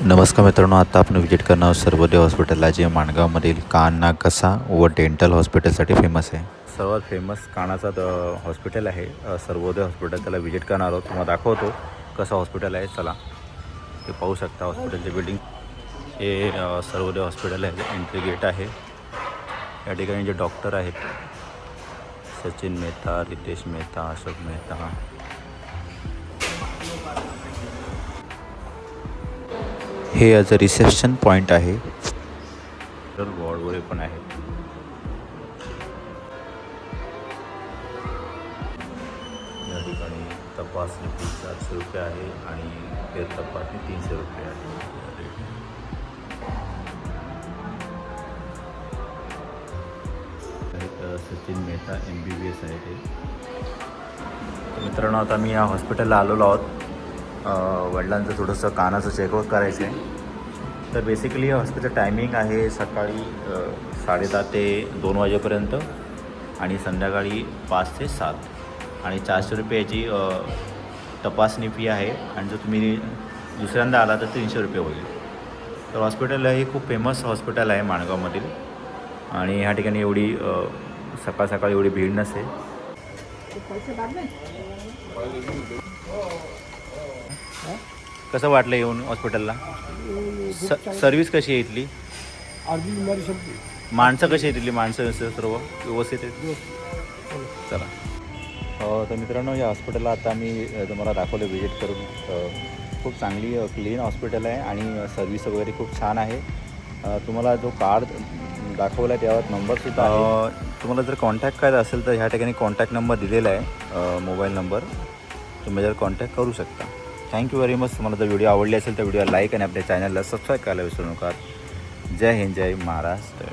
नमस्कार मित्रांनो, आता आपण विजिट करणार आहोत सर्वोदय हॉस्पिटलला, जे माणगावमधील कान नाक घसा व डेंटल हॉस्पिटलसाठी फेमस आहे. सर्वात फेमस कानाचा हॉस्पिटल आहे सर्वोदय हॉस्पिटल. त्याला विजिट करणार आहोत, तुम्हाला दाखवतो कसं हॉस्पिटल आहे. चला, ते पाहू शकता हॉस्पिटलची बिल्डिंग. हे सर्वोदय हॉस्पिटल आहे, एंट्री गेट आहे. या ठिकाणी जे डॉक्टर आहेत, सचिन मेहता, रितेश मेहता, अशोक मेहता. हे ॲज अ रिसेप्शन पॉईंट आहे. वॉर्डवर पण आहे. या ठिकाणी तपासणी फी 400 रुपये आहे आणि फेर तपासणी 300 रुपये आहे. सचिन मेहता MBBS आहे ते. मित्रांनो, आता मी या हॉस्पिटलला आलेलो आहोत. वडिलांचं थोडंसं कानाचं चेकअप करायचं आहे. तर बेसिकली हॉस्पिटल टायमिंग आहे सकाळी 10:30 ते 2 वाजेपर्यंत आणि संध्याकाळी 5 ते 7 आणि 400 रुपये याची तपासणी फी आहे. आणि जर तुम्ही दुसऱ्यांदा आला तर 300 रुपये होईल. तर हॉस्पिटल हे खूप फेमस हॉस्पिटल आहे माणगावमधील. आणि ह्या ठिकाणी एवढी सकाळ सकाळी एवढी भीड नसते. कसं वाटलं येऊन हॉस्पिटलला? सर्विस कशी आहे इथली? माणसं कशी आहेत इथली? माणसं सर्व व्यवस्थित आहेत? चला. तर मित्रांनो, या हॉस्पिटलला आता मी तुम्हाला दाखवलं विजिट करून. खूप चांगली क्लीन हॉस्पिटल आहे आणि सर्विस वगैरे खूप छान आहे. तुम्हाला जो कार्ड दाखवला आहे त्यावर नंबरसुद्धा आहे. तुम्हाला जर कॉन्टॅक्ट करायचा असेल तर ह्या ठिकाणी कॉन्टॅक्ट नंबर दिलेला आहे, मोबाईल नंबर. तुम्ही जर कॉन्टॅक्ट करू शकता. Thank you very much. तुम्हाला जर व्हिडिओ आवडली असेल तर व्हिडिओ लाईक आणि आपल्या चॅनलला सबस्क्राईब करायला विसरू नका. जय हिंद, जय महाराष्ट्र.